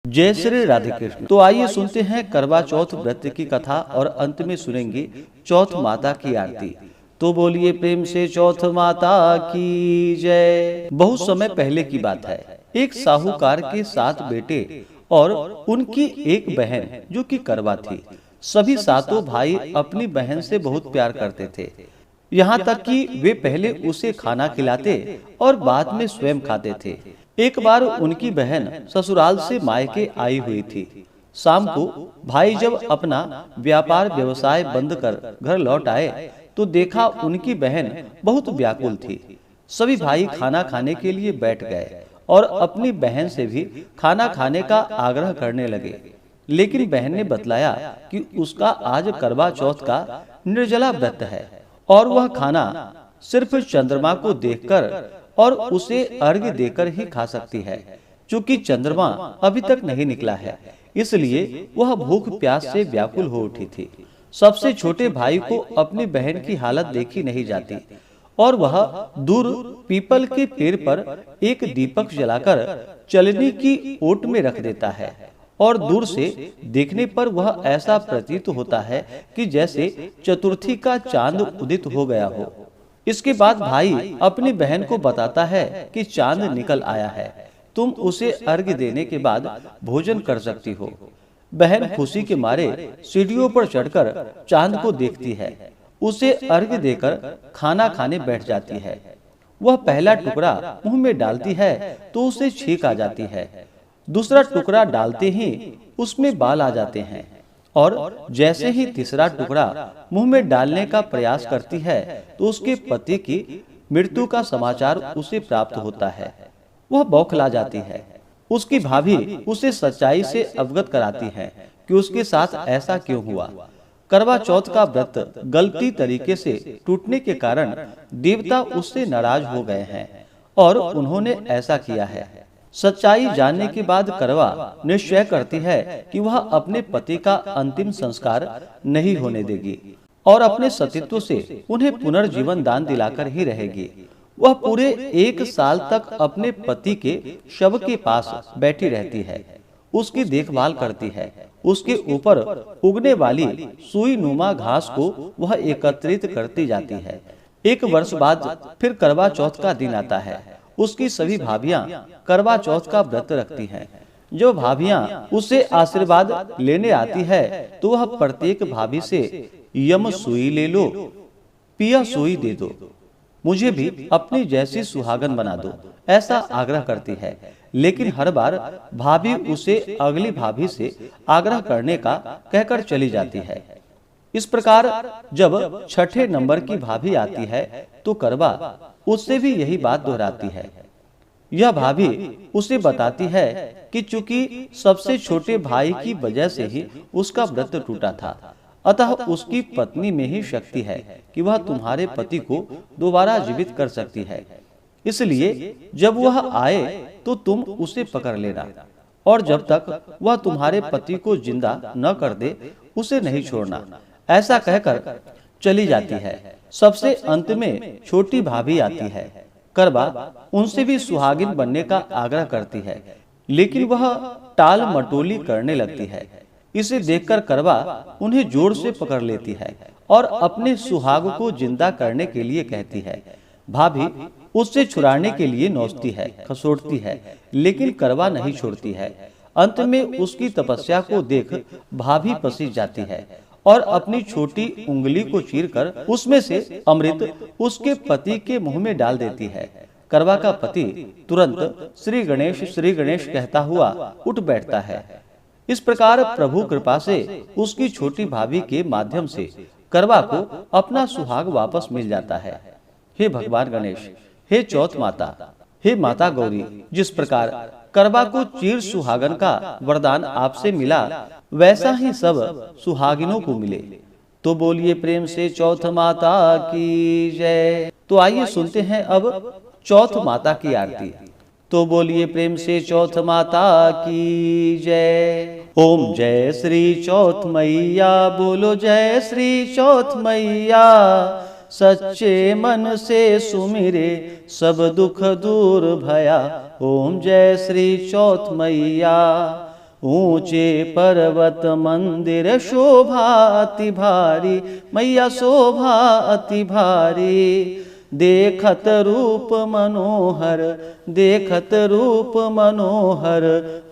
जय श्री राधे कृष्ण। तो आइए सुनते हैं करवा चौथ व्रत की कथा और अंत में सुनेंगे चौथ माता की आरती। तो बोलिए प्रेम से चौथ माता की जय। बहुत समय पहले की बात है। एक साहूकार के 7 बेटे और उनकी एक बहन जो कि करवा थी। सभी सातों भाई अपनी बहन से बहुत प्यार करते थे, यहाँ तक कि वे पहले उसे खाना खिलाते और बाद में स्वयं खाते थे। एक बार उनकी बहन ससुराल से मायके आई हुई थी। शाम को भाई जब अपना व्यापार व्यवसाय बंद कर घर लौट आए तो देखा उनकी बहन बहुत व्याकुल थी। सभी भाई खाना खाने के लिए बैठ गए और अपनी बहन से भी खाना खाने का आग्रह करने लगे, लेकिन बहन ने बतलाया कि उसका आज करवा चौथ का निर्जला व्रत है और वह खाना सिर्फ चंद्रमा को देखकर और उसे अर्घ्य देकर ही खा सकती है। चूंकि चंद्रमा अभी तक नहीं निकला है, इसलिए वह भूख प्यास से व्याकुल हो उठी थी। सबसे छोटे भाई को अपनी बहन की हालत देखी नहीं जाती और वह दूर पीपल के पेड़ पर एक दीपक जलाकर चलनी की ओट में रख देता है और दूर से देखने पर वह ऐसा प्रतीत होता है कि जैसे चतुर्थी का चांद उदित हो गया हो। इसके बाद भाई अपनी बहन को बताता है कि चांद निकल आया है, तुम उसे अर्घ्य देने के बाद भोजन कर सकती हो। बहन खुशी के मारे सीढ़ियों पर चढ़कर चांद को देखती है, उसे अर्घ्य देकर खाना खाने बैठ जाती है। वह पहला टुकड़ा मुंह में डालती है तो उसे छींक आ जाती है। दूसरा टुकड़ा डालते ही उसमें बाल आ जाते हैं और जैसे ही तीसरा टुकड़ा मुंह में डालने का प्रयास करती है तो उसके पति की मृत्यु का समाचार उसे प्राप्त होता है। वह बौखला जाती है। उसकी भाभी उसे सच्चाई से अवगत कराती है कि उसके साथ ऐसा क्यों हुआ। करवा चौथ का व्रत गलती तरीके से टूटने के कारण देवता उससे नाराज हो गए हैं और उन्होंने ऐसा किया है। सच्चाई जानने के बाद करवा निश्चय करती है कि वह अपने पति का अंतिम संस्कार नहीं होने देगी और अपने सतीत्व से उन्हें पुनर्जीवन दान दिलाकर ही रहेगी। वह पूरे 1 साल तक अपने पति के शव के पास बैठी रहती है, उसकी देखभाल करती है। उसके ऊपर उगने वाली सुई नुमा घास को वह एकत्रित करती जाती है। 1 वर्ष बाद फिर करवा चौथ का दिन आता है। उसकी सभी भाभियां करवा चौथ का व्रत रखती हैं। जो भाभियां उसे आशीर्वाद लेने आती है तो वह प्रत्येक भाभी से यम सुई ले लो, पिया सुई दे दो, मुझे भी अपनी जैसी सुहागन बना दो, ऐसा आग्रह करती है। लेकिन हर बार भाभी उसे अगली भाभी से आग्रह करने का कहकर चली जाती है। इस प्रकार जब छठे नंबर की भाभी आती है तो करवा उससे भी यही बात दोहराती है। यह भाभी उसे बताती है कि चूंकि सबसे छोटे भाई की वजह से ही उसका व्रत टूटा था, अतः उसकी पत्नी में ही शक्ति है कि वह तुम्हारे पति को दोबारा जीवित कर सकती है। इसलिए जब वह आए तो तुम उसे पकड़ लेना और जब तक वह तुम्हारे पति को जिंदा न कर दे उसे नहीं छोड़ना, ऐसा कहकर चली जाती है। सबसे अंत में छोटी भाभी आती है। करवा उनसे भी सुहागिन बनने का आग्रह करती है, लेकिन वह टाल मटोली करने लगती है। इसे देखकर करवा उन्हें जोर से पकड़ लेती है और अपने सुहाग को जिंदा करने के लिए कहती है। भाभी उससे छुड़ाने के लिए नोचती है, खसोटती है, लेकिन करवा नहीं छोड़ती है। अंत में उसकी तपस्या को देख भाभी पसीज जाती है और अपनी छोटी उंगली को चीरकर उसमें से अमृत उसके पति के मुंह में डाल देती है। करवा का पति तुरंत श्री गणेश कहता हुआ उठ बैठता है। इस प्रकार प्रभु कृपा से उसकी छोटी भाभी के माध्यम से करवा को अपना सुहाग वापस मिल जाता है। हे भगवान गणेश, हे चौथ माता, हे माता गौरी, जिस प्रकार करवा को चीर सुहागन का वरदान आपसे मिला, वैसा ही सब सुहागिनों को मिले। तो बोलिए प्रेम से चौथ माता की जय। तो आइए सुनते हैं अब चौथ माता की आरती। तो बोलिए प्रेम से चौथ माता की जय। ओम जय श्री चौथ मैया, बोलो जय श्री चौथ मैया। सच्चे मन से सुमिरे सब दुख दूर भया। ओम जय श्री चौथ मैया। ऊंचे पर्वत मंदिर शोभा अति भारी, मैया शोभा अति भारी। देखत रूप मनोहर, देखत रूप मनोहर,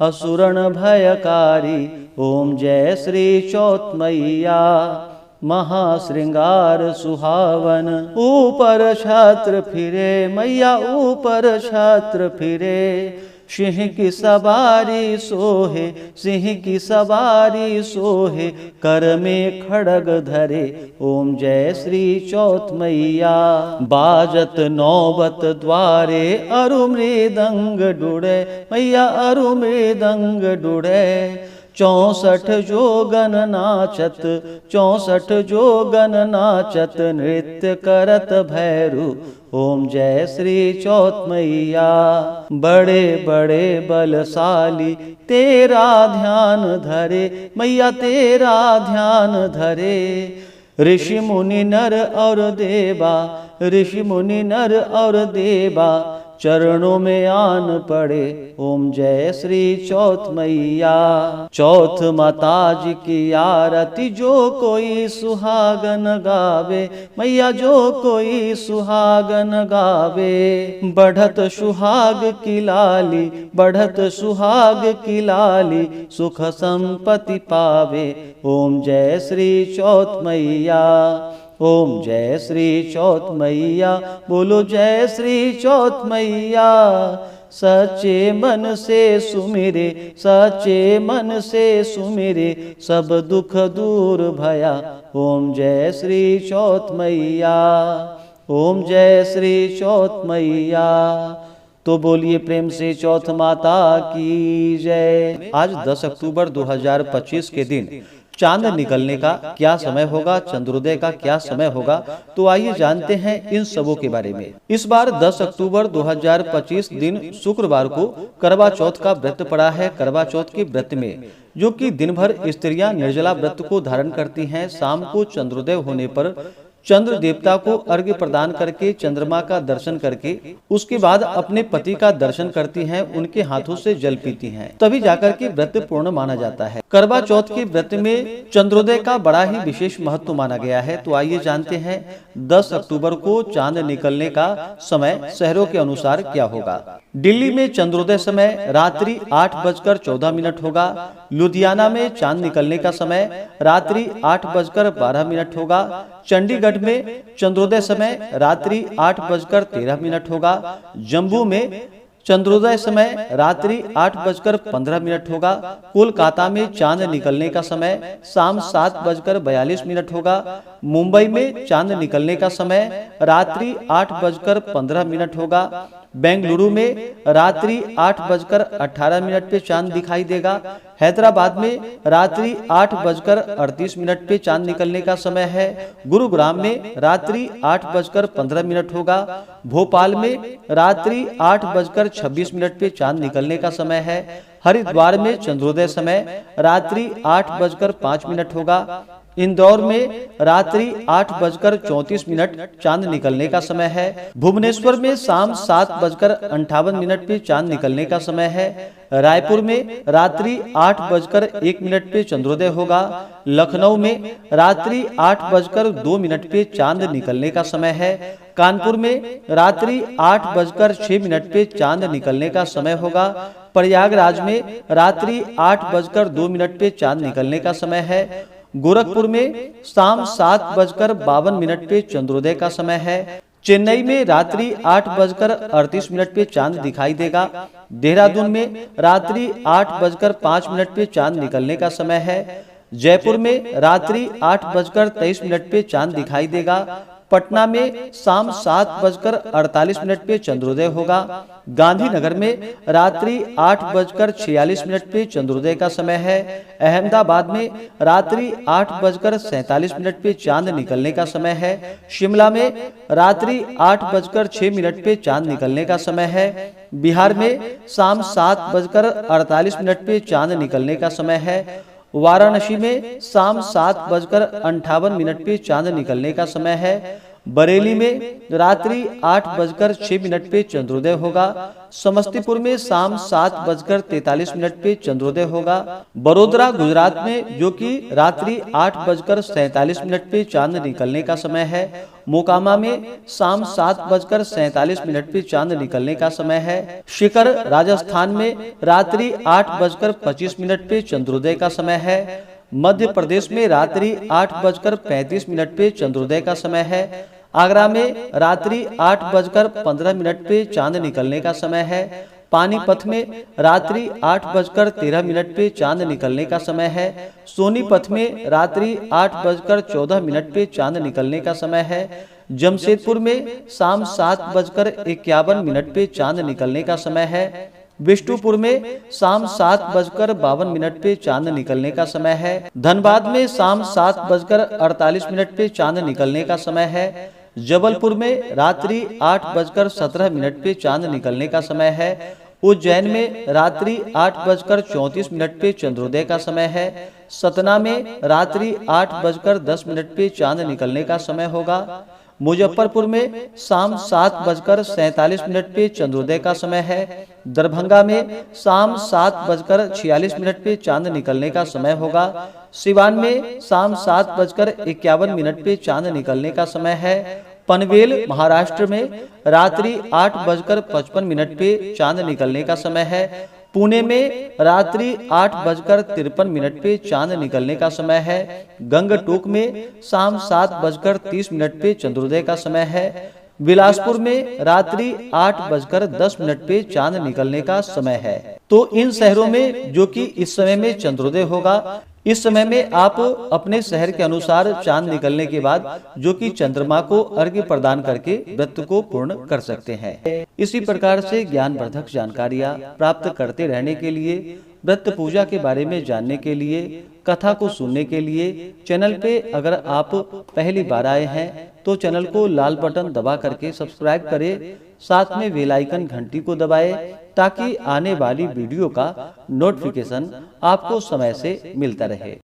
असुरन भयकारी। ओम जय श्री चौथ मैया, महाश्रृंगार सुहावन। ऊपर छत्र फिरे मैया, ऊपर छत्र फिरे। सिंह की सवारी सोहे, सिंह की सवारी सोहे, कर में खड़ग धरे। ओम जय श्री चौथ मैया। बाजत नौबत द्वारे, अरु मृदंग डुड़े मैया, अरु मृदंग डुड़े। 64 जोगन नाचत, 64 जोगन नाचत, नृत्य करत भैरू। ओम जय श्री चौथ मैया। बड़े बड़े बलशाली तेरा ध्यान धरे मैया, तेरा ध्यान धरे। ऋषि मुनि नर और देवा, ऋषि मुनि नर और देवा, चरणों में आन पड़े। ओम जय श्री चौथ मैया। चौथ माता जी की आरती जो कोई सुहागन गावे मैया, जो कोई सुहागन गावे। बढ़त सुहाग की लाली, बढ़त सुहाग की लाली, सुख संपत्ति पावे। ओम जय श्री चौथ मैया। ओम जय श्री चौथ मैया, बोलो जय श्री चौथ मैया। सच्चे मन से सुमिरे, सच्चे मन से सुमिरे, सब दुख दूर भया। ओम जय श्री चौथ मैया, ओम जय श्री चौथ मैया। तो बोलिए प्रेम से चौथ माता की जय। आज 10 अक्टूबर 2025 के दिन चांद निकलने का क्या समय होगा, चंद्रोदय का क्या समय होगा, तो आइए जानते हैं इन सबों के बारे में। इस बार 10 अक्टूबर 2025 दिन शुक्रवार को करवा चौथ का व्रत पड़ा है। करवा चौथ के व्रत में जो कि दिन भर स्त्रियां निर्जला व्रत को धारण करती हैं, शाम को चंद्रोदय होने पर चंद्र देवता को अर्घ्य प्रदान करके, चंद्रमा का दर्शन करके, उसके बाद अपने पति का दर्शन करती हैं, उनके हाथों से जल पीती हैं, तभी जाकर के व्रत पूर्ण माना जाता है। करवा चौथ के व्रत में चंद्रोदय का बड़ा ही विशेष महत्व माना गया है। तो आइए जानते हैं 10 अक्टूबर को चांद निकलने का समय शहरों के अनुसार क्या होगा। दिल्ली में चंद्रोदय समय रात्रि 8:14 होगा। लुधियाना में चांद निकलने का समय रात्रि 8:12 होगा। चंडीगढ़ में चंद्रोदय समय रात्रि 8:13 होगा। जम्मू में चंद्रोदय समय रात्रि 8:15 होगा। कोलकाता में चांद निकलने का समय शाम 7:42 होगा। मुंबई में चांद निकलने का समय रात्रि 8:15 होगा। बेंगलुरु में रात्रि 8:18 पे चांद दिखाई देगा। हैदराबाद में रात्रि 8:38 पे चांद निकलने का समय है। गुरुग्राम में रात्रि 8:15 होगा। भोपाल में रात्रि 8:26 पे चांद निकलने का समय है। हरिद्वार में चंद्रोदय समय रात्रि 8:05 होगा। इंदौर में रात्रि 8:34 चांद निकलने का समय है। भुवनेश्वर में शाम 7:58 पे चांद निकलने का समय है। रायपुर में रात्रि 8:01 पे चंद्रोदय होगा। लखनऊ में रात्रि 8:02 पे चांद निकलने का समय है। कानपुर में रात्रि 8:06 पे चांद निकलने का समय होगा। प्रयागराज में रात्रि 8:02 पे चांद निकलने का समय है। गोरखपुर में शाम 7:52 पे चंद्रोदय का समय है। चेन्नई में रात्रि 8:38 पे चांद दिखाई देगा। देहरादून में रात्रि 8:05 पे चांद निकलने का समय है। जयपुर में रात्रि 8:23 पे चांद दिखाई देगा। पटना में शाम 7:48 पे चंद्रोदय होगा। गांधीनगर में रात्रि 8:46 पे चंद्रोदय का समय है। अहमदाबाद में रात्रि 8:47 पे चांद निकलने का समय है। शिमला में रात्रि 8:06 पे चांद निकलने का समय है। बिहार में शाम 7:48 पे चांद निकलने का समय है। वाराणसी में शाम 7:58 पे चांद निकलने का समय है। बरेली में रात्रि 8:06 पे चंद्रोदय होगा। समस्तीपुर में शाम 7:43 पे चंद्रोदय होगा। बड़ोदरा गुजरात में जो कि रात्रि 8:47 पे चांद निकलने का समय है। मोकामा में शाम 7:47 पे चांद निकलने का समय है। शिकर राजस्थान में रात्रि 8:25 पे चंद्रोदय का समय है। मध्य प्रदेश में रात्रि 8:35 पे चंद्रोदय का समय है। आगरा में रात्रि 8:15 पे चांद निकलने का समय है। पानीपत में रात्रि 8:13 पे चांद निकलने का समय है। सोनीपत में रात्रि 8:14 पे चांद निकलने का समय है। जमशेदपुर में शाम 7:51 पे चांद निकलने का समय है। बिष्टुपुर में शाम 7:52 पे चांद निकलने का समय है। धनबाद में शाम 7:48 पे चांद निकलने का समय है। जबलपुर में रात्रि 8:17 पे चांद निकलने का समय है। उज्जैन में रात्रि 8:34 पे चंद्रोदय का समय है। सतना में रात्रि 8:10 पे चांद निकलने का समय होगा। मुजफ्फरपुर में शाम 7:47 पे चंद्रोदय का समय है। दरभंगा में शाम 7:46 पे चांद निकलने का समय होगा। सिवान में शाम 7:51 पे चांद निकलने का समय है। पनवेल महाराष्ट्र में रात्रि 8:55 पे चांद निकलने का समय है। पुणे में रात्रि 8:53 पे चांद निकलने का समय है। गंगटोक में शाम 7:30 पे चंद्रोदय का समय है। बिलासपुर में रात्रि 8:10 पे चांद निकलने का समय है। तो इन शहरों में जो कि इस समय में चंद्रोदय होगा, इस समय में आप अपने शहर के अनुसार चांद निकलने के बाद जो कि चंद्रमा को अर्घ्य प्रदान करके व्रत को पूर्ण कर सकते हैं। इसी प्रकार से ज्ञानवर्धक जानकारियां प्राप्त करते रहने के लिए, व्रत पूजा के बारे में जानने के लिए, कथा को सुनने के लिए चैनल पे अगर आप पहली बार आए हैं तो चैनल को लाल बटन दबा करके सब्सक्राइब करें, साथ में बेल आइकन घंटी को दबाएं ताकि आने वाली वीडियो का नोटिफिकेशन आपको समय से मिलता रहे।